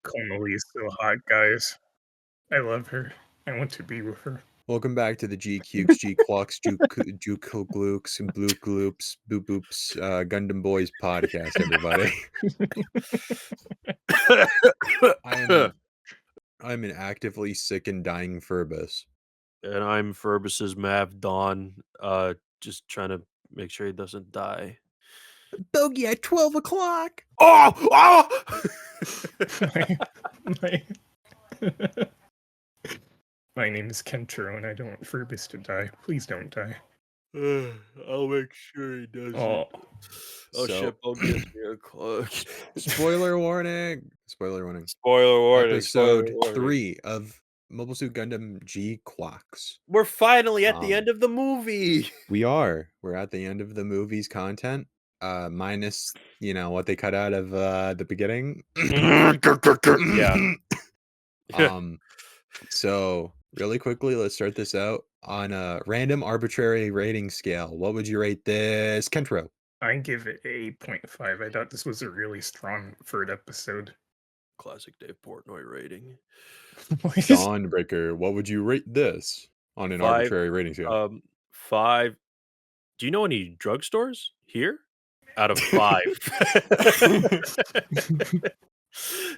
Connolly is so hot, guys. I love her. I want to be with her. Welcome back to the GQuuuuuuX, GQuuuuuuX, and Blue Gloops, Boop Boops, Gundam Boys podcast, everybody. I'm an actively sick and dying Furbus. And I'm Furbus's Mav Dawn, just trying to make sure he doesn't die. Bogey at 12 o'clock! Oh! My name is Kentaro, and I don't want Furbus to die. Please don't die. I'll make sure he doesn't. Oh, Shit, Bogey is 3 o'clock. Spoiler warning! Spoiler warning. Spoiler warning. Episode spoiler warning. 3 of Mobile Suit Gundam GQuuuuuuX. We're finally at the end of the movie. We are. We're at the end of the movie's content. Minus, what they cut out of the beginning. Yeah. So really quickly, let's start this out on a random arbitrary rating scale. What would you rate this, Kentaro? I give it a 0.5. I thought this was a really strong third episode. Classic Dave Portnoy rating. Dawnbreaker, what would you rate this on an arbitrary rating scale? 5. Do you know any drugstores here? Out of 5.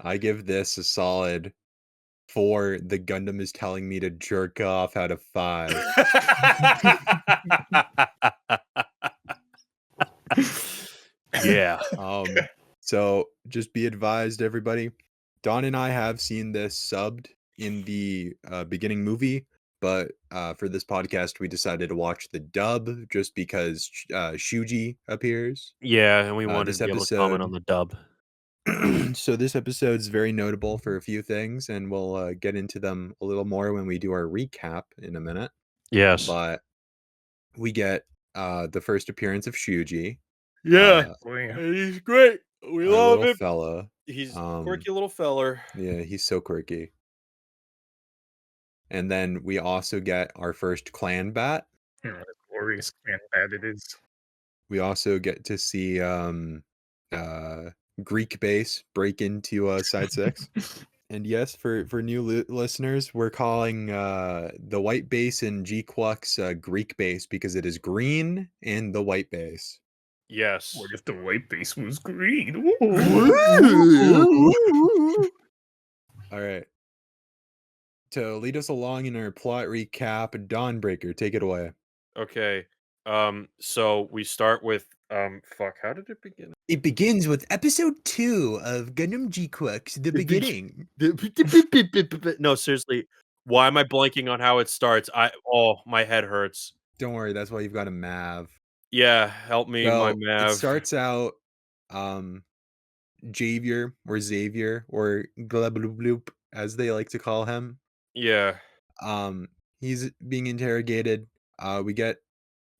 I give this a solid 4. The Gundam is telling me to jerk off out of 5. Yeah. So just be advised, everybody. Dawn and I have seen this subbed in the beginning movie, but for this podcast, we decided to watch the dub just because Shuji appears. Yeah, and we wanted to be able to comment on the dub. So this episode's very notable for a few things, and we'll get into them a little more when we do our recap in a minute. Yes. But we get the first appearance of Shuji. Yeah, he's great. We love him. Fella. He's a quirky little feller. Yeah, he's so quirky. And then we also get our first clan bat. What a glorious clan bat it is. We also get to see Greek base break into Side 6. And yes, for new listeners, we're calling the white base in GQuuuuuX Greek base because it is green and the white base. Yes. What if the white base was green? All right. To lead us along in our plot recap, Dawnbreaker, take it away. Okay. So we start with how did it begin? It begins with episode 2 of Gundam GQuuuuuX, the beginning. No, seriously. Why am I blanking on how it starts? My head hurts. Don't worry, that's why you've got a Mav. Yeah, help me, my Mav. It starts out Javier or Xavier or Glabloop, as they like to call him. Yeah. He's being interrogated. We get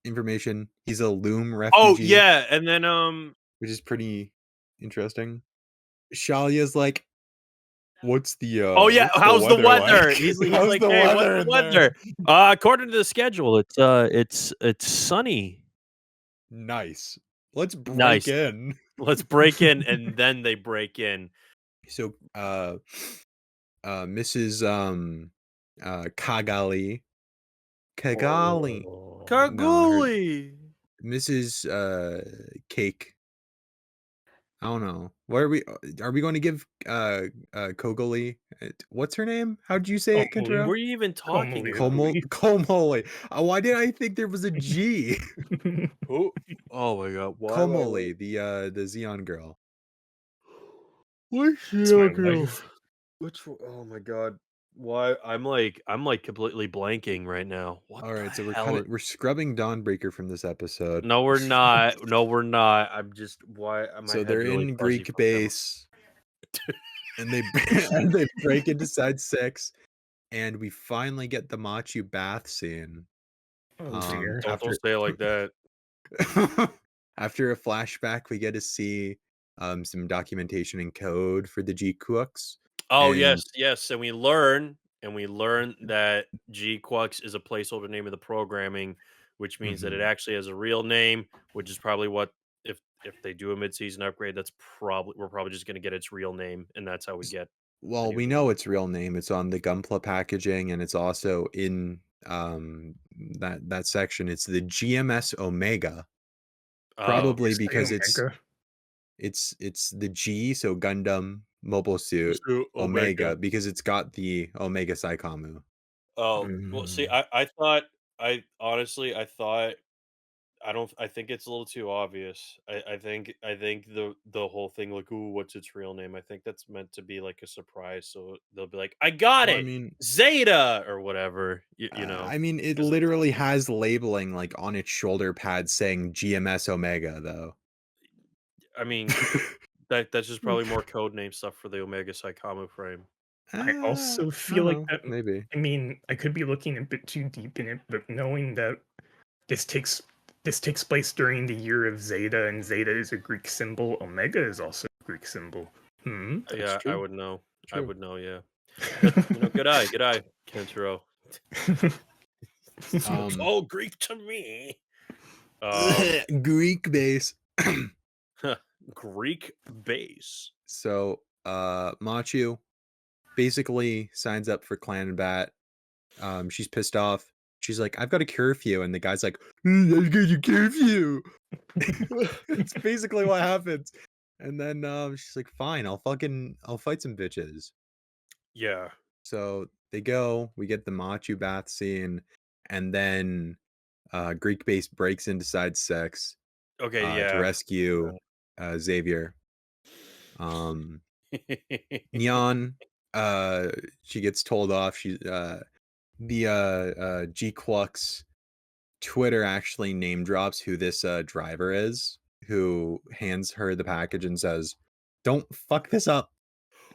information. He's a Loom refugee. Oh yeah, and then which is pretty interesting. Shalia's like, what's the how's the weather? Like? He's like, hey, what's the weather? According to the schedule, it's sunny. Nice. Let's break in. Let's break in, and then they break in. So Mrs. Kaguli. Mrs. Cake. I don't know. What are we going to give Kogoli? What's her name? How'd you say it, Kentaro? Were you even talking? Komoli. Why did I think there was a G? Oh my god. Komoli, the Xeon girl. Which Xeon girl? Oh my god. Why I'm like completely blanking right now. All right, so we're scrubbing Dawnbreaker from this episode. No, we're not. I'm just so they're in Greek base, and they break into Side 6, and we finally get the Machu bath scene. Don't say it like that. After a flashback, we get to see some documentation and code for the GQuuuuuuX. Oh, yes, and we learn that GQuuuuuuX is a placeholder name of the programming, which means that it actually has a real name, which is probably what if they do a mid-season upgrade, we're probably just going to get its real name, and that's how we get Well, we Anyone know know? its real name. It's on the Gunpla packaging, and it's also in that section. It's the GMS Omega, Oh, You probably say because Omega? it's the G, so Gundam Mobile Suit so Omega. Omega, because it's got the Omega Saikamu. Oh, well, see, Mm, I thought I honestly I thought I don't I think it's a little too obvious. I think the whole thing like, "Ooh, what's its real name?" I think that's meant to be like a surprise, so they'll be like, "I got Well, it, Zeta," or whatever. You know, I mean, it 'cause literally has labeling like on its shoulder pad saying GMS Omega, though. I mean that's just probably more code name stuff for the Omega Psychomo frame. I also I feel don't like know, that. maybe. I mean, I could be looking a bit too deep in it, but knowing that this takes this takes place during the year of Zeta, and Zeta is a Greek symbol. Omega is also a Greek symbol. Hmm. That's Yeah, I true. would know. I True. would know. Yeah, but good eye, Kentaro. Looks Um, all Greek to me. Um, Greek base. Greek base. So, Machu basically signs up for Clan Bat. She's pissed off. She's like, "I've got a curfew," and the guy's like, "I've got a curfew." It's basically what happens. And then she's like, "Fine, I'll fight some bitches." Yeah. So they go. We get the Machu bath scene, and then Greek base breaks into side sex Okay. to Yeah. rescue Xavier. Um, Neon, uh, she gets told off. The GQuuuuuuX Twitter actually name drops who this driver is, who hands her the package and says, "Don't fuck this up."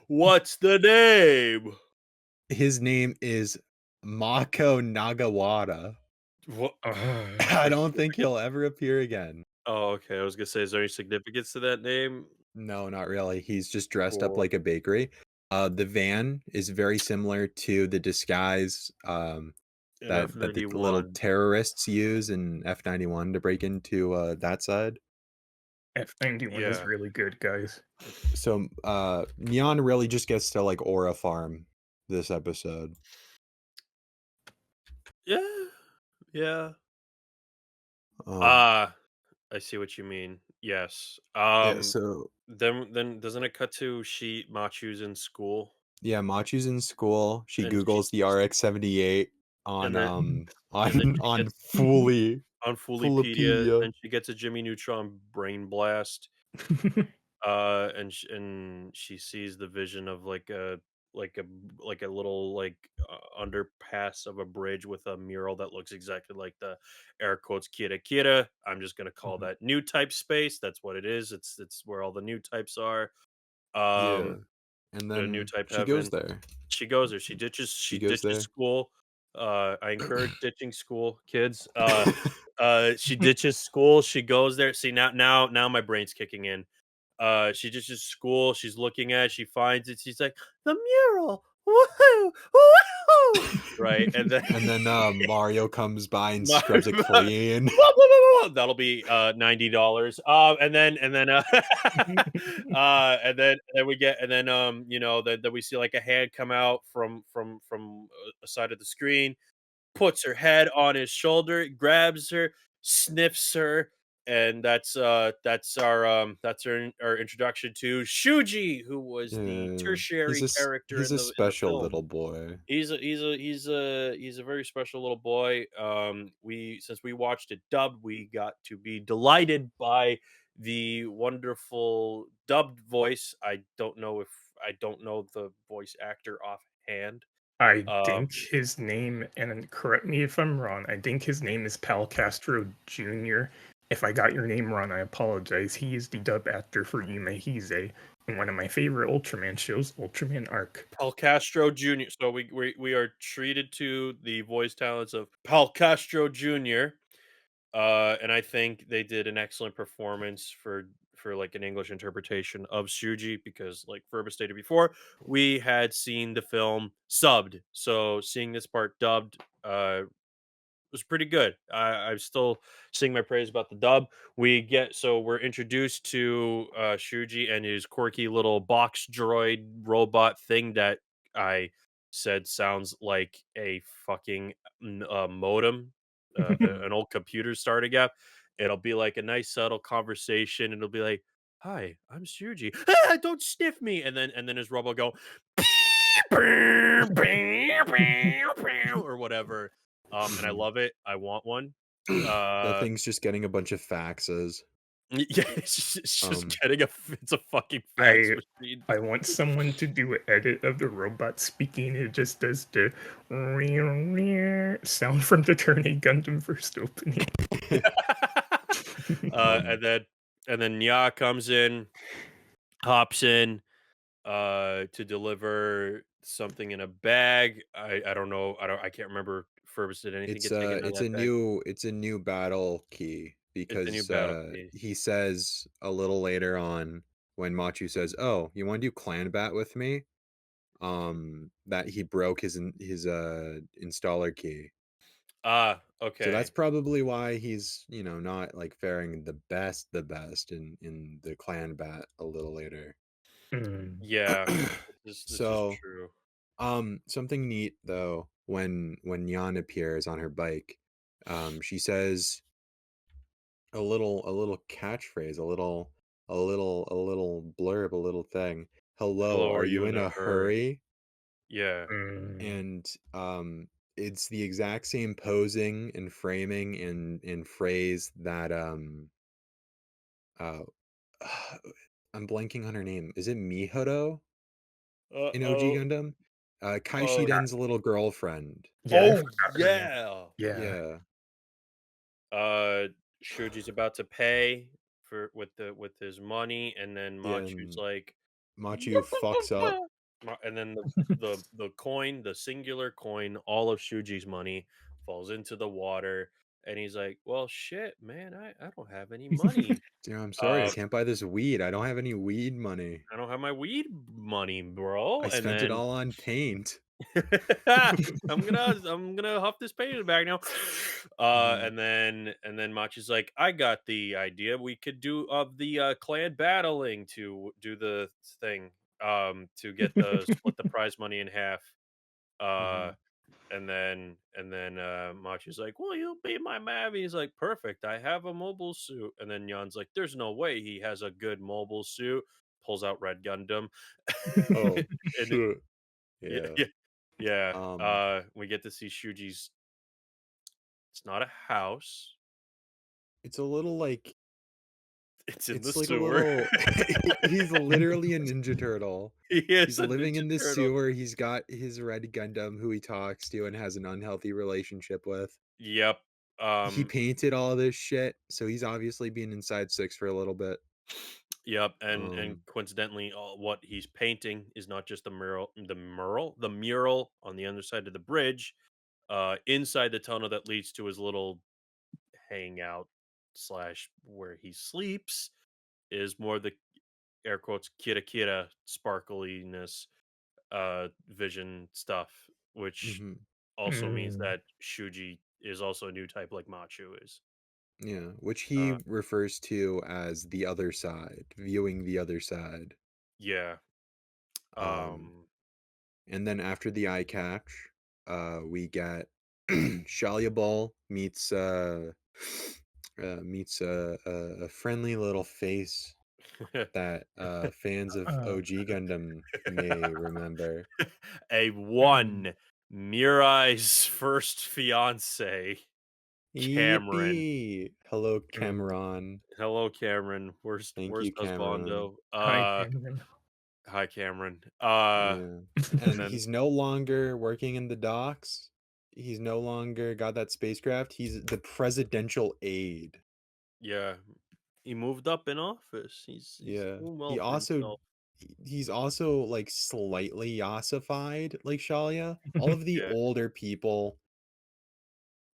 What's the name? His name is Mako Nagawara. What? Oh, I There's don't think he'll significance. ever appear again. Oh, okay. I was gonna say, is there any significance to that name? No, not really. He's just dressed up Cool. like a bakery. The van is very similar to the disguise In that the little F91. terrorists use in F91 to break into that side. F91 is Yeah. really good, guys. So Neon really just gets to like aura farm this episode. Yeah. Yeah. Um Ah, I see what you mean. Yes. yeah, so Then doesn't it cut to she Machu's in school yeah, Machu's in school. She and she Googles the sees RX-78 and on then and then on she on gets Fully on Fulipedia, Fulipedia. then she gets a Jimmy Neutron brain blast. And she sees the vision of like a like a little underpass of a bridge with a mural that looks exactly like the air quotes Kira Kira. I'm just gonna call Mhm. that new type space. That's what it is. It's where all the new types are. Yeah. Um, And the new then type she goes heaven. there. She goes there. She She goes ditches there. school. I encourage ditching school, kids. She ditches school. She goes there. See now my brain's kicking in. She just school. She's looking at it, she finds it. She's like, the mural. Woohoo! Woohoo! Right. And then And then Mario comes by and my, scrubs it clean. that'll be $90. And then we get and then then we see like a hand come out from a side of the screen, puts her head on his shoulder, grabs her, sniffs her, and that's our introduction to Shuji, who was the Yeah. tertiary character He's in a the special film. little boy. He's a very special little boy. We since we watched it dubbed, we got to be delighted by the wonderful dubbed voice. I don't know the voice actor offhand. I Um, think his name, and correct me if I'm wrong, I think his name is Pal Castro Jr. If I got your name wrong, I apologize. He is the dub actor for Yume Hise in one of my favorite Ultraman shows, Ultraman Arc. Pal Castro Jr. So we are treated to the voice talents of Pal Castro Jr. And I think they did an excellent performance for like an English interpretation of Shuji because, like Verba stated before, we had seen the film subbed, so seeing this part dubbed was pretty good. I'm still sing my praise about the dub. We're introduced to Shuji and his quirky little box droid robot thing that I said sounds like a fucking modem, an old computer starting up. It'll be like a nice subtle conversation. It'll be like, "Hi, I'm Shuji. Ah, don't sniff me." And then his robot go or whatever. And I Mhm. love it. I want one. That Uh, thing's just getting a bunch of faxes. yeah, it's just Um, getting it's a fucking fax I machine. I want someone to do an edit of the robot speaking. It just does the sound from the Turn A Gundam first opening. uh, um, and then and then Nya comes in, hops in, to deliver something in a bag. I don't know. I can't remember if Furbus did anything get taken out of that bag. it's a new battle key It's a new because battle piece. he says a little later on when Machu says, "Oh, you want to do clan bat with me?" That he broke his installer key. Ah, So that's okay. probably why he's, not like faring the best in the clan bat a little later. Mm. Yeah, this is So, true. something neat though when Yan appears on her bike, she says a little catchphrase, a little blurb, a little thing. Hello, Hello, are are you you in in a a hurry? hurry? Yeah. Mm. And it's the exact same posing and framing and phrase that uh I'm blanking on her name. Is it Mihoto in OG Uh-oh. Gundam? Kai Oh, Yeah, Shiden's little girlfriend. yeah, I oh, forgot her name. yeah. Yeah. Yeah. Uh, Shuji's about to pay with his money, and then Yeah, Machu's and like, Machu fucks up. And then the coin, the singular coin, all of Shuji's money falls into the water, and he's like, "Well, shit, man, I don't have any money. Dude, I'm sorry, I Uh, can't buy this weed. I don't have any weed money. I don't have my weed money, bro." I And spent it then all on paint. I'm gonna huff this paint bag now. Mhm. And then Machi's like, I got the idea. We could do of the clan battling to do the thing, to get the split the prize money in half. Uh, Mhm. and then Machi's like, well, you'll be my Mavi. He's like, perfect. I have a mobile suit. And then Jan's like, there's no way he has a good mobile suit. Pulls out Red Gundam. Oh, and shit. yeah, Yeah. yeah, yeah. Um, We get to see Shuji's. It's not a house. it's a little like It's in the it's like a sewer. little he's literally a Ninja Turtle. He He's is a living Ninja in the Turtle. sewer. He's got his red Gundam who he talks to and has an unhealthy relationship with. Yep. He Um. painted all this shit, so he's obviously been inside six for a little bit. Yep. And Um, coincidentally, what he's painting is not just the mural on the underside of the bridge, inside the tunnel that leads to his little hangout slash where he sleeps is more the air quotes kira kira sparkliness vision stuff, which mhm. also means Mm. that Shuji is also a new type like Machu is. Yeah, which he Uh, refers to as the other side, viewing the other side. yeah. Um, Um, and then after the eye catch, we get Shalia Ball meets a friendly little face that fans of Uh, OG Gundam may remember. a mm. one Mirai's first fiance, Cameron. Yippee! Hello, Mm. Cameron. Hello, Cameron. Where's Thank where's you, Cameron. husbando? Hi, Cameron. Hi, Cameron. Yeah. And And then he's no longer working in the docks. He's no longer got that spacecraft. He's the presidential aide. yeah, he moved up in office. He's Yeah. doing well for himself. He's also like slightly yassified like Shalia. All of the Yeah, older people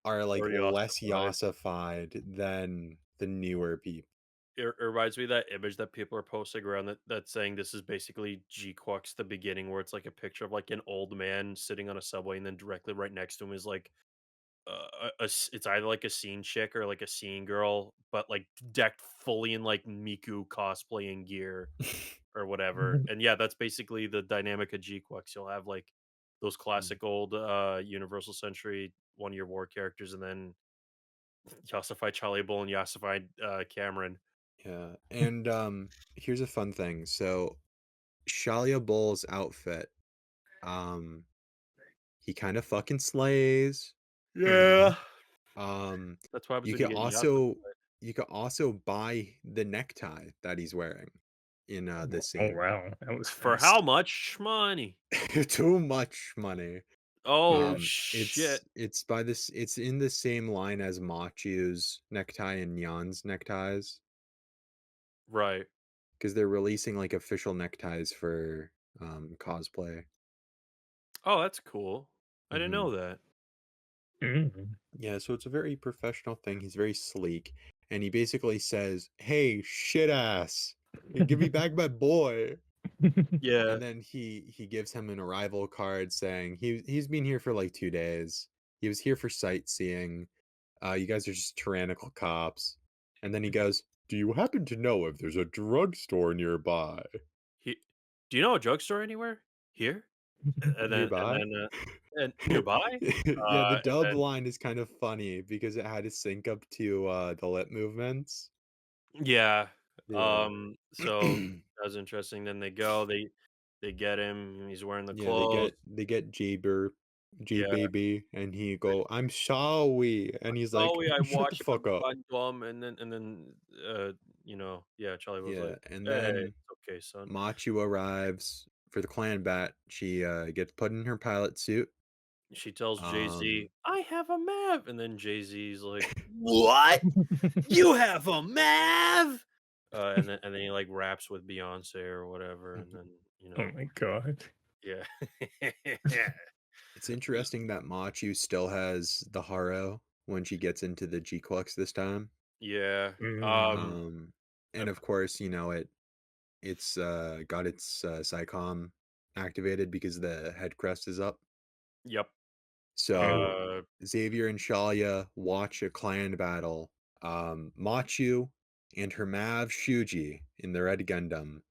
are like already less ossified. yassified than the newer people. It reminds me of that image that people are posting around that's saying this is basically GQuuuuuuX the beginning, where it's like a picture of like an old man sitting on a subway, and then directly right next to him is like it's either like a scene chick or like a scene girl, but like decked fully in like Miku cosplaying gear or whatever. And yeah, that's basically the dynamic of GQuuuuuuX. You'll have like those Mm, classic old Universal Century 1 Year War characters, and then you also fight Charlie Bull and you also fight Cameron. yeah, and here's a fun thing. So Shalia Bull's outfit, um, he kind of fucking slays. Yeah. Um, That's what happens you when you could get Yasuo. also you could also buy the necktie that he's wearing in this Oh scene. wow, that was For how fast. much money? Too much money. Oh It's shit! it's in the same line as Machu's necktie and Nyan's neckties Right. because they're releasing like official neckties for cosplay. Oh, that's cool. I didn't Hmm. know that. Mm. Yeah, so it's a very professional thing. He's very sleek, and he basically says, "Hey, shit ass, give me back my boy." Yeah. And then he gives him an arrival card saying he's been here for like 2 days. He was here for sightseeing. You guys are just tyrannical cops. And then he goes, "Do you happen to know if there's a drugstore nearby?" He, do you know a drugstore anywhere here? And then Nearby? and nearby? Yeah, the dub And line is kind of funny because it had to sync up to the lip movements. yeah. Yeah. So that was interesting. Then they get him. He's wearing the Yeah, clothes. they get J Yeah. baby, and he go, "I'm sorry," and he's like, Sorry, I "Shut the watched my fuck up." Gundam, and then yeah, Charlie was Yeah, like, and "Hey, then it's okay, son." Machu arrives for the clan bat. She gets put in her pilot suit. She tells Jay-Z, Um, "I have a Mav," and then Jay-Z's like, "What? You have a Mav?" And then he like raps with Beyonce or whatever, and then Oh my god. yeah, it's interesting that Machu still has the Haro when she gets into the G-Clux this time. yeah. Mm. Um, Uh, and of course, it's got its SciComm activated because the head crest is up. yep. So Uh, Xavier and Shalia watch a clan battle. Machu and her Mav Shuji in the Red Gundam,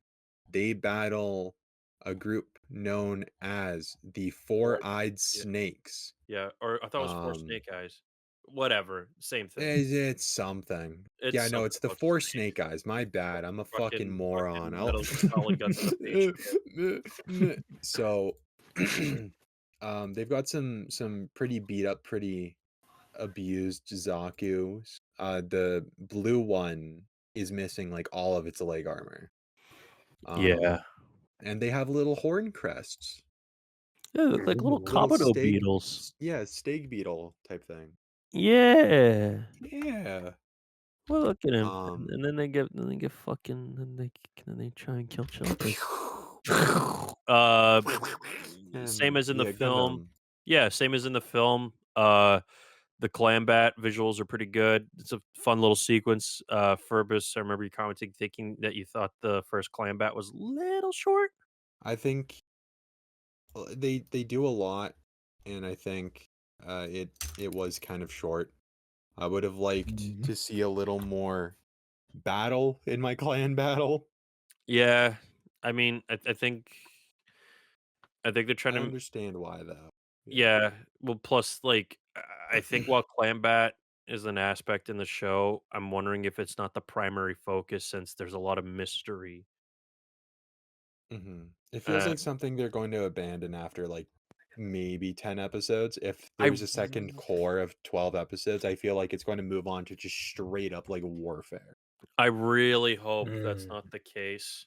they battle a group known as the four, Four-Eyed yeah, Snakes. yeah. Or I thought it was four Um, Snake Eyes. Whatever, same thing. it's something. It's Yeah, no, something it's the about Four snakes. Snake Eyes. My bad. I'm a fucking moron. Fucking I'll Metal Gear Solid got to the page for it. so they've got some pretty beat up, pretty abused Zaku's. The blue one is missing like all of its leg armor. Yeah. And they have little horn crests. Yeah, they look like little Ooh. Little Commodore stag beetles. yeah, stag beetle type thing. Yeah. Yeah. Well, look at him. Um And then they get fucking then they try and kill children. Uh, same and as in the yeah, film. Gundam. Yeah, same as in the film. The clam bat visuals are pretty good. It's a fun little sequence. Furbus, I remember you commenting, thinking that you thought the first clam bat was a little short. I think they do a lot, and I think it was kind of short. I would have liked Mm. to see a little more battle in my clan battle. Yeah, I mean, I think they're trying I to. understand why though. Yeah. Yeah, well, plus, like, I think while clam bat is an aspect in the show, I'm wondering if it's not the primary focus since there's a lot of mystery. It feels Uh, like something they're going to abandon after like maybe 10 episodes. If I there's a second core of 12 episodes, I feel like it's going to move on to just straight up like warfare. I really hope that's Mm. not the case.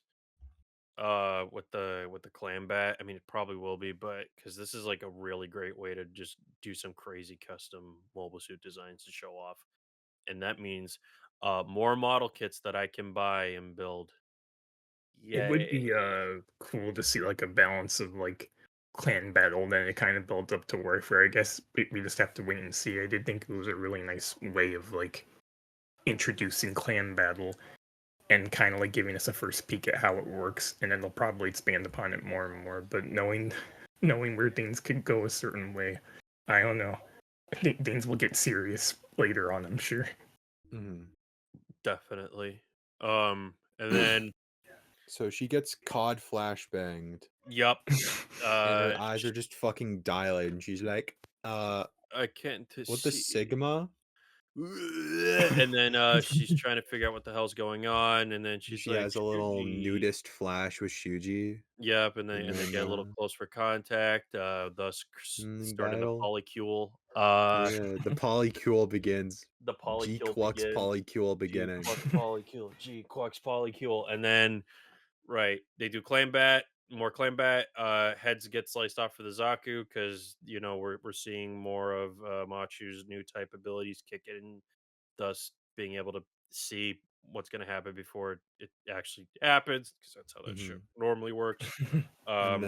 With the clam bat, I mean, it probably will be, but because this is like a really great way to just do some crazy custom mobile suit designs to show off, and that means more model kits that I can buy and build. It would Yay! be cool to see like a balance of like clan battle, then it kind of builds up to warfare. I guess we just have to wait and see. I did think it was a really nice way of like introducing clan battle and kind of like giving us a first peek at how it works, and then they'll probably expand upon it more and more. But knowing knowing where things could go a certain way, I don't know. Things will get serious later on, I'm sure. Mhm. Definitely. And then So she gets cod flashbanged, yup. and her Uh, eyes sh- are just fucking dilated, and she's like, I can't to what the see. Sigma? And then she's trying to figure out what the hell's going on, and then she's She like, has a little Shuji. nudist flash with Shuji, Yep, and and they then get a little close for contact, thus starting the battle. polycule. Yeah, the polycule begins. The polycule G-Clux begins. polycule beginning. G Quux polycule, and then right, they do claim bat, more claim bat. Heads get sliced off for the Zaku because we're seeing more of Machu's new type abilities kick in, thus being able to see what's going to happen before it actually happens because that's how that shit Mhm. normally works. And Um,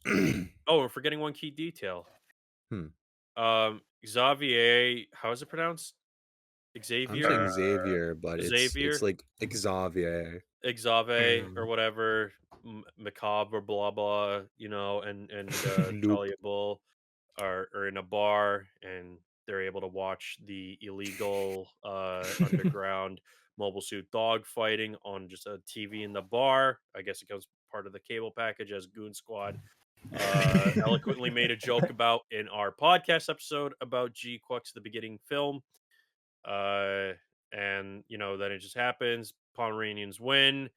then oh, we're forgetting one key detail. hmm, Xavier, how is it pronounced? I'm Xavier, saying Xavier, but it's Xavier, like Xavier. Xavier, or Um, whatever, macabre, blah blah, and Loop. Talia Bull are in a bar and they're able to watch the illegal underground mobile suit dog fighting on just a TV in the bar. I guess it comes part of the cable package, as Goon Squad eloquently made a joke about in our podcast episode about G Quux, the beginning film. Uh, and then it just happens. Pomeranians win,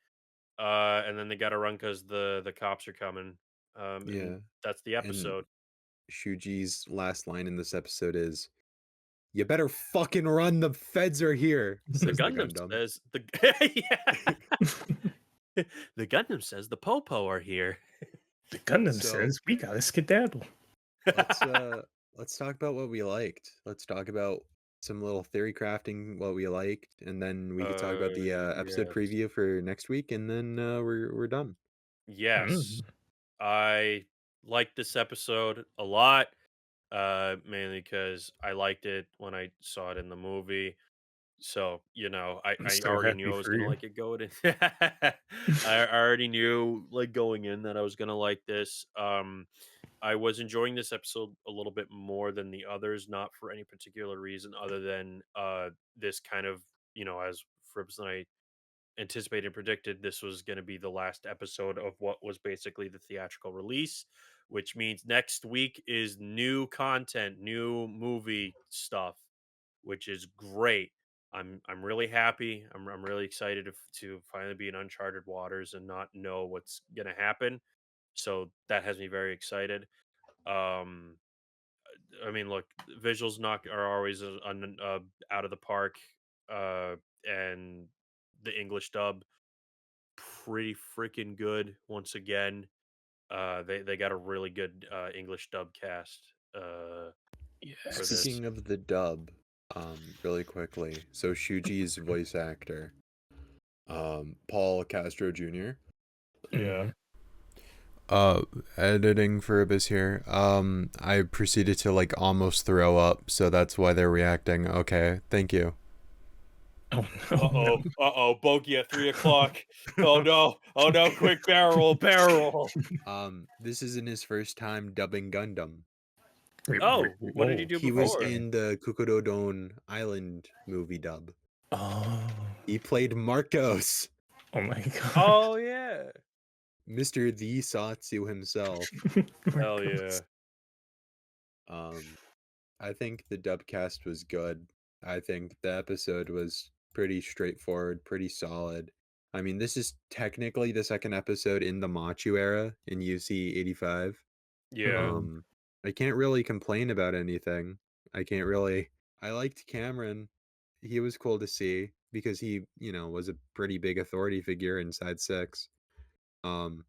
and then they got to run because the cops are coming. And Yeah. that's the And episode. Shuji's last line in this episode is, "You better fucking run, the feds are here," The says the Gundam Gundam. says the yeah. The Gundam says the Popo are here. The Gundam So says we gotta skedaddle. let's let's talk about what we liked. Let's talk about some little theory crafting, what we liked, and then we could talk about the episode Yes, preview for next week, and then we're done. yes, Mm. I liked this episode a lot. Mainly because I liked it when I saw it in the movie. So, I'm I so already knew happy I was for gonna you. like it going in. I already knew, like, going in, that I was gonna like this. I was enjoying this episode a little bit more than the others, not for any particular reason other than this kind of, as Fribs and I anticipated and predicted, this was going to be the last episode of what was basically the theatrical release, which means next week is new content, new movie stuff, which is great. I'm really happy. I'm really excited to finally be in uncharted waters and not know what's going to happen. So that has me very excited. Um, I mean, look, visuals not are always out of the park, uh, and the English dub pretty freaking good once again. They got a really good English dub cast for Yes. this. Speaking of the dub, really quickly, so Shuji's voice actor, Paul Castro Jr. Yeah. Mhm. Uh, Editing for Abyss here. I proceeded to like almost throw up, so that's why they're reacting. Okay, thank you. Oh no, no. Bogey at 3 o'clock. Oh no, quick barrel. This isn't his first time dubbing Gundam. Wait, Oh, what did he whoa. do He was before? in the Kukurodon Island movie dub. Oh. He played Marcos, Oh my god. Oh yeah. Mr. The Satsu himself. Hell yeah. Marcos. I think the dub cast was good. I think the episode was pretty straightforward, pretty solid. I mean, this is technically the second episode in the Machu era in UC 85. Yeah. Mhm. I can't really complain about anything. I can't really. I liked Cameron. He was cool to see because he, was a pretty big authority figure inside Six. Um,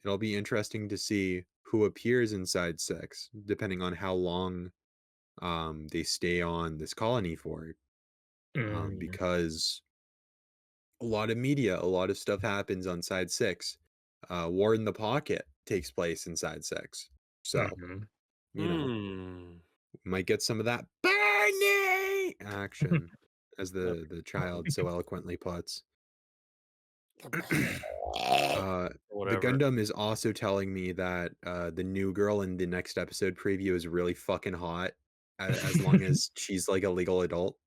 it'll be interesting to see who appears inside Six, depending on how long they stay on this colony for, Mm. because a lot of media, a lot of stuff happens on Side Six. War in the Pocket takes place inside Six, so Mhm. you know Hmm. we might get some of that Barney action, as Yep. the child so eloquently puts. The Whatever. Gundam is also telling me that the new girl in the next episode preview is really fucking hot. as long as she's like a legal adult.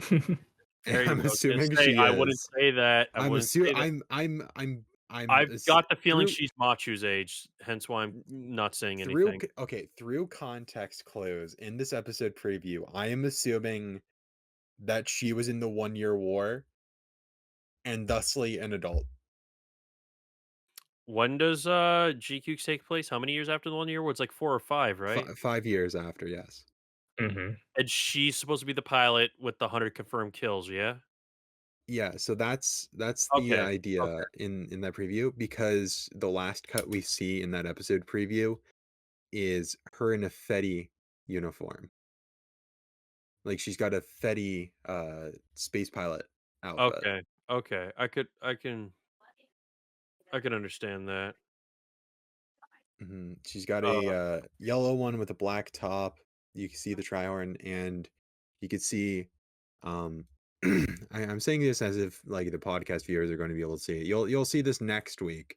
And There you I'm go. I was gonna assuming say she I wouldn't is. say that. I I'm wouldn't assu say that. I'm I've got the feeling through she's Machu's age, hence why I'm not saying through anything. okay, through context clues in this episode preview, I am assuming that she was in the 1 year war and thusly an adult. When does GQ take place? How many years after the 1 year? It's like 4 or 5, right? 5 years after, yes. Hmm. And she's supposed to be the pilot with the 100 confirmed kills, yeah? Yeah, so that's the Okay. idea Okay. in that preview, because the last cut we see in that episode preview is her in a Fetty uniform. Like she's got a Fetty space pilot outfit. Okay. Okay. I can understand that. She's got Uh, a yellow one with a black top. You can see the Trihorn, and you could see. Um, I'm saying this as if like the podcast viewers are going to be able to see it. You'll see this next week,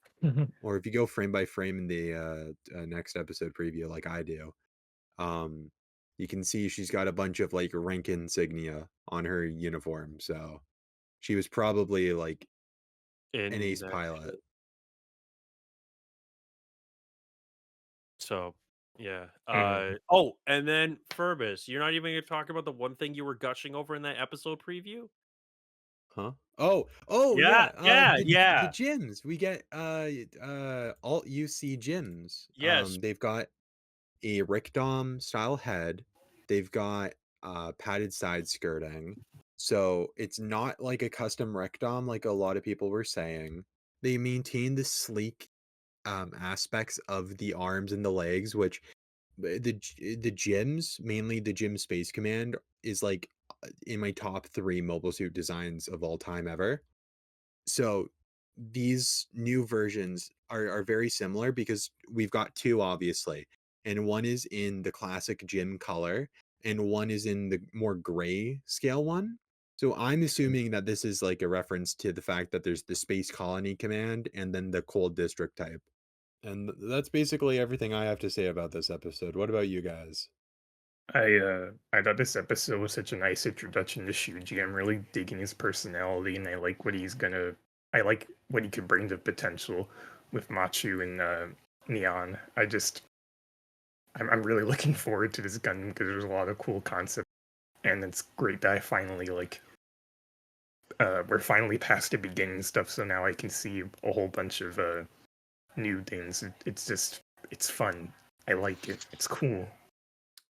or if you go frame by frame in the next episode preview, like I do. Um, you can see she's got a bunch of like rank insignia on her uniform, so she was probably like an in ace that pilot. shit. So, yeah. Hmm. Oh, and then Furbus, you're not even gonna talk about the one thing you were gushing over in that episode preview? Huh? Oh Yeah, yeah. yeah, The yeah. gyms. We get alt UC gyms. Yes. They've got a Rickdom style head. They've got padded side skirting. So it's not like a custom Rickdom like a lot of people were saying. They maintain the sleek aspects of the arms and the legs, which the gyms, mainly the gym Space Command, is like in my top 3 mobile suit designs of all time ever. So these new versions are very similar because we've got two, obviously, and one is in the classic gym color and one is in the more gray scale one. So I'm assuming that this is like a reference to the fact that there's the Space Colony Command and then the Cold District type. And that's basically everything I have to say about this episode. What about you guys? I thought this episode was such a nice introduction to Shuji. I'm really digging his personality, and I like what he's gonna. I like what he could bring to potential with Machu and Neon. I'm really looking forward to this Gundam because there's a lot of cool concepts, and it's great that I finally we're finally past the beginning stuff, so now I can see a whole bunch of new things. It's fun. I like it. It's cool.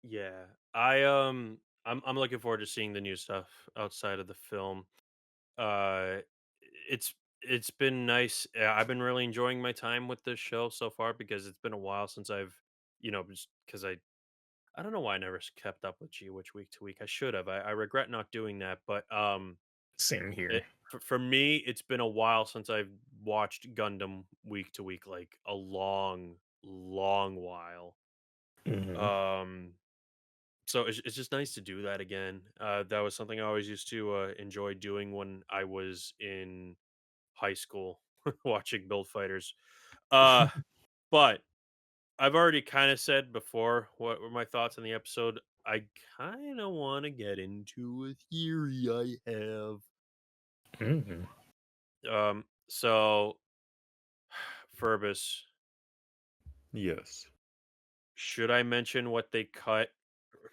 Yeah. I'm looking forward to seeing the new stuff outside of the film. Uh it's been nice. I've been really enjoying my time with this show so far because it's been a while since I've, just because I don't know why I never kept up with G-Witch week to week. I should have. I regret not doing that, but Same it, here. for me, it's been a while since I've watched Gundam week to week, like a long, long while. Hmm. Um, so it's just nice to do that again. That was something I always used to enjoy doing when I was in high school, watching Build Fighters. Uh, but I've already kind of said before what were my thoughts on the episode. I kind of want to get into a theory I have. Hmm. So Furbus, Yes. should I mention what they cut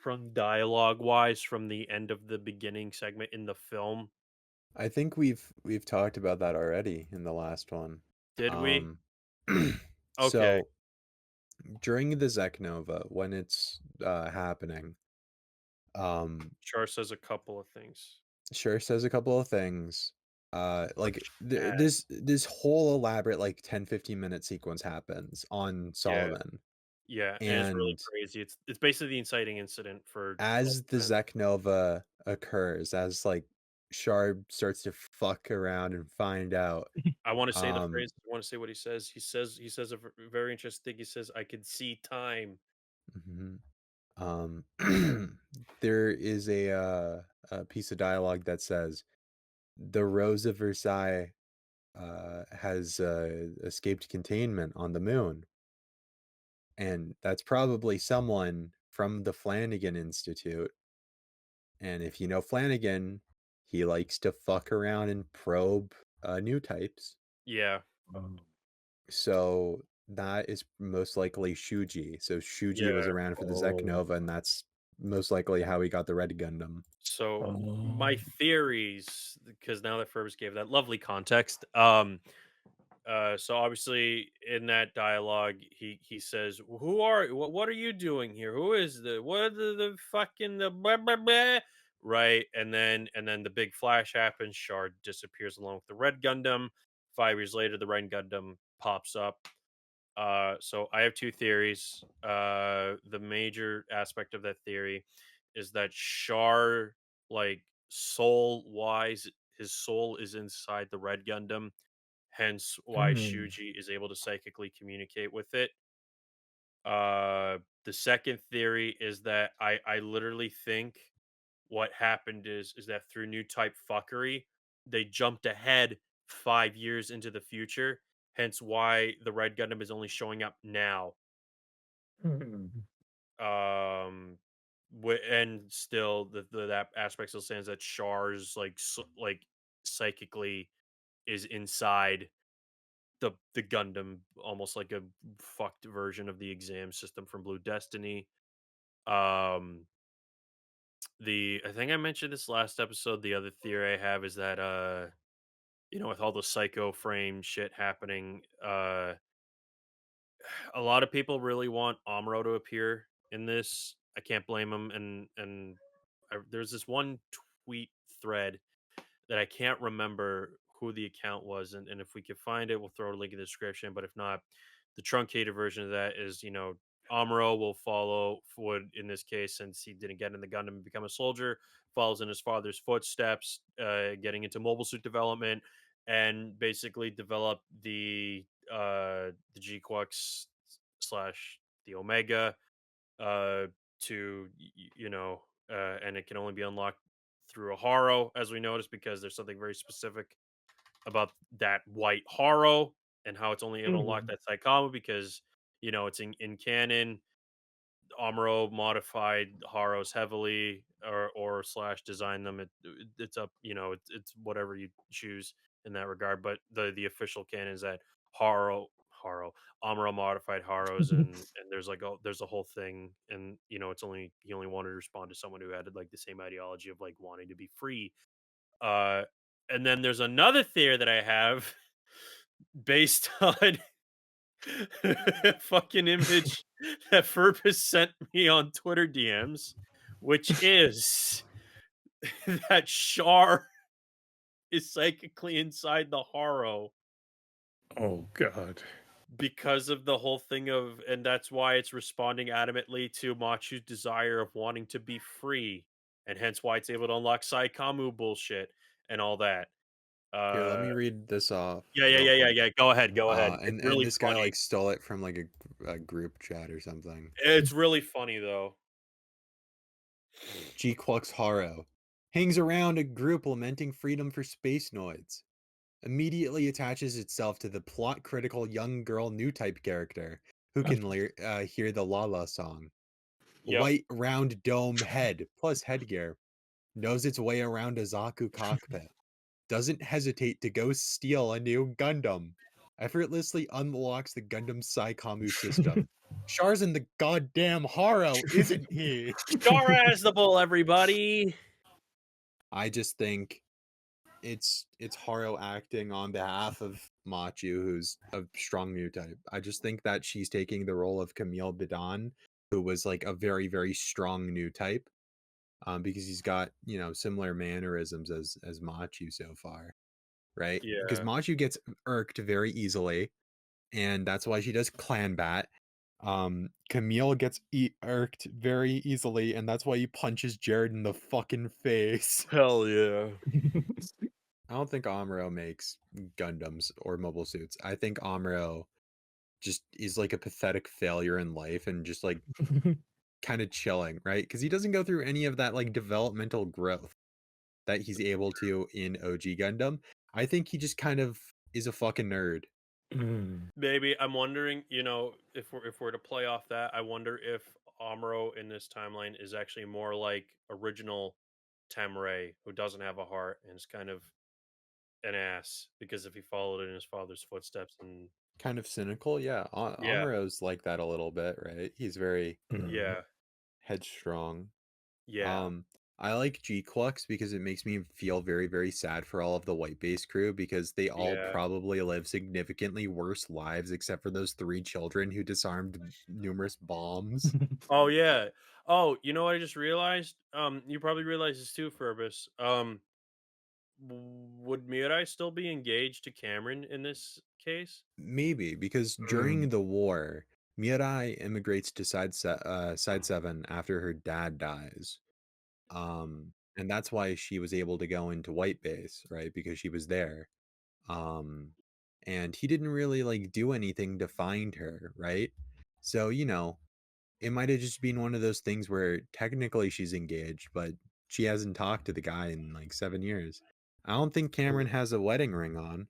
from dialogue wise from the end of the beginning segment in the film? I think we've talked about that already in the last one. Did we? Um Okay. so during the Zeknova, when it's happening, um Char says a couple of things. Sure says a couple of things. But Like fast. this whole elaborate like 10-15 minute sequence happens on Yeah. Solomon. Yeah. And it's really And crazy. It's basically the inciting incident for as the Ultimate. Zeknova occurs, as like Sharp starts to fuck around and find out, I want to say the um phrase. I want to say what he says. He says a very interesting thing. He says, "I could see time." mhm, um there is a piece of dialogue that says the Rose of Versailles has escaped containment on the moon, and that's probably someone from the Flanagan Institute. And if you know Flanagan, he likes to fuck around and probe new types. Yeah. So that is most likely Shuji. So Shuji was Yeah. around for the Zek Nova, and that's most likely how he got the Red Gundam. So Oh. my theories, because now that Furbs gave that lovely context, so obviously in that dialogue, he says, "Who are what are you doing here? Who is what are the fucking the blah, blah, blah?" Right?" And then the big flash happens. Shard disappears along with the Red Gundam. 5 years later, the Red Gundam pops up. So I have two theories. The major aspect of that theory is that Shar, like soul wise, his soul is inside the Red Gundam, hence why Shuji is able to psychically communicate with it. The second theory is that I literally think what happened is that through new type fuckery, they jumped ahead 5 years into the future, hence why the Red Gundam is only showing up now. Um, and still that aspect still stands that Char's like psychically is inside the Gundam, almost like a fucked version of the exam system from Blue Destiny. Um, the I think I mentioned this last episode. The other theory I have is that with all the psycho frame shit happening, a lot of people really want Amuro to appear in this. I can't blame them. And there's this one tweet thread that I can't remember who the account was, and if we can find it, we'll throw a link in the description. But if not, the truncated version of that is, Amuro will follow Wood in this case, since he didn't get in the Gundam and become a soldier, follows in his father's footsteps, getting into mobile suit development, and basically develop the GQuuuuuX slash the Omega, to and it can only be unlocked through a Haro, as we noticed, because there's something very specific about that white Haro and how it's only able to unlock that Saikawa, because it's in canon. Amuro modified Haros heavily, or slash design them. It's up, it's whatever you choose in that regard. But the official canon is that Haro Amuro modified Haros, and there's a whole thing, and he only wanted to respond to someone who had like the same ideology of like wanting to be free. Uh, and then there's another theory that I have based on fucking image that Ferb has sent me on Twitter DMs, which is that Char is psychically inside the Haro Oh God. because of the whole thing of, and that's why it's responding adamantly to Machu's desire of wanting to be free, and hence why it's able to unlock Saikamu bullshit and all that. Here, let Uh, me read this off. yeah, real quick. yeah. Go ahead. It's And really this guy funny. like stole it from like a group chat or something. It's really funny though. GQuuuuuX Haro hangs around a group lamenting freedom for space noids. Immediately attaches itself to the plot critical young girl new type character who can hear the Lala song. Yep. White round dome head plus headgear. Knows its way around a Zaku cockpit. Doesn't hesitate to go steal a new Gundam. Effortlessly unlocks the Gundam Saikamu system. Char's in the goddamn Haro, isn't he? Char has the bull, everybody. I just think it's Haro acting on behalf of Machu, who's a strong new type. I just think that she's taking the role of Camille Bidan, who was like a very, very strong new type. Because he's got, similar mannerisms as Machu so far. Right? Because Yeah. Machu gets irked very easily, and that's why she does clan bat. Camille gets irked very easily, and that's why he punches Jared in the fucking face. Hell yeah. I don't think Amuro makes Gundams or mobile suits. I think Amuro just is like a pathetic failure in life and just like kind of chilling, right? Because he doesn't go through any of that like developmental growth that he's able to in OG Gundam. I think he just kind of is a fucking nerd. Maybe I'm wondering, if we're to play off that, I wonder if Amuro in this timeline is actually more like original Tamray, who doesn't have a heart and is kind of an ass because if he followed in his father's footsteps and Kind of cynical, yeah. yeah, Amuro's like that a little bit, right? He's very yeah, headstrong. yeah, Um, I like GQuuuuuuX because it makes me feel very, very sad for all of the white base crew because they all yeah. probably live significantly worse lives except for those 3 children who disarmed numerous bombs. Oh yeah. Oh, you know what I just realized? You probably realize this too, Furbus. Would Mirai still be engaged to Cameron in this case? Maybe because during the war, Mirai immigrates to Side 7 after her dad dies. And that's why she was able to go into White Base, right? Because she was there. Um, and he didn't really like do anything to find her, right? So, it might have just been one of those things where technically she's engaged, but she hasn't talked to the guy in like 7 years. I don't think Cameron has a wedding ring on.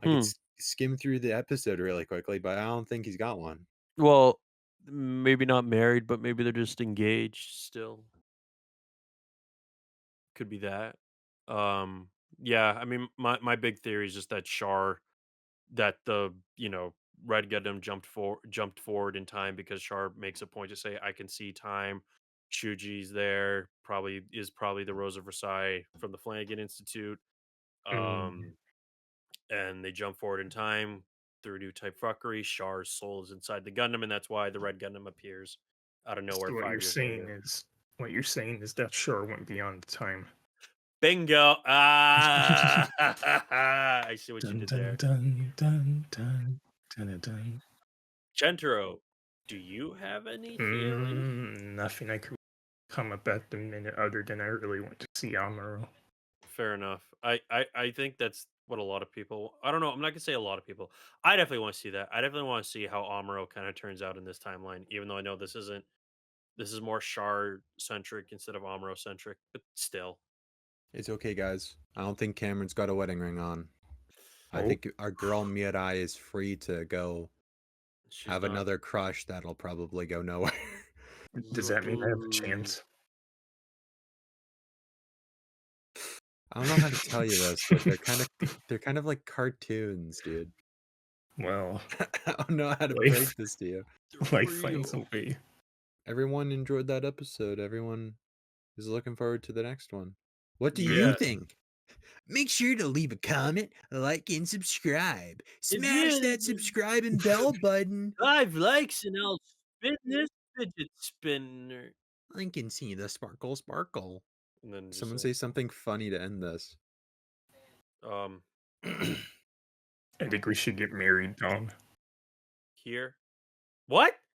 I could Hmm. skim through the episode really quickly, but I don't think he's got one. Well, maybe not married, but maybe they're just engaged still. Could be that. Um, yeah, I mean, my big theory is just that that the Red Gundam jumped forward in time because Char makes a point to say, "I can see time." Shuji's there, probably the Rose of Versailles from the Flanagan Institute. Um, and they jump forward in time through new type fuckery. Char's soul is inside the Gundam, and that's why the Red Gundam appears out of nowhere So 5 years later. what you're saying is that Shore went beyond the time. Bingo! Ah, I see what you Dun did dun there. dun dun dun dun dun. Gentaro, do you have any feelings? Nothing I could come up at the minute other than I really want to see Amuro. Fair enough. I think that's what a lot of people. I don't know. I'm not gonna say a lot of people. I definitely want to see that. I definitely want to see how Amuro kind of turns out in this timeline. Even though I know this isn't. This is more Shard centric instead of Amuro centric, but still, It's okay, guys. I don't think Cameron's got a wedding ring on. I Oh, think our girl Mirai is free to go she's have not. another crush that'll probably go nowhere. does that mean I have a chance? I don't know how to tell you this, but they're kind of like cartoons, dude. Well, I don't know how to life break this to you. life finds a way. Everyone enjoyed that episode. Everyone is looking forward to the next one. What do you Yeah. think? Make sure to leave a comment, like, and subscribe. If Smash you that subscribe and bell button. 5 likes and I'll spin this fidget spinner. I can see the sparkle sparkle. And then just Someone say something funny to end this. um I think we should get married, Dom. here. What?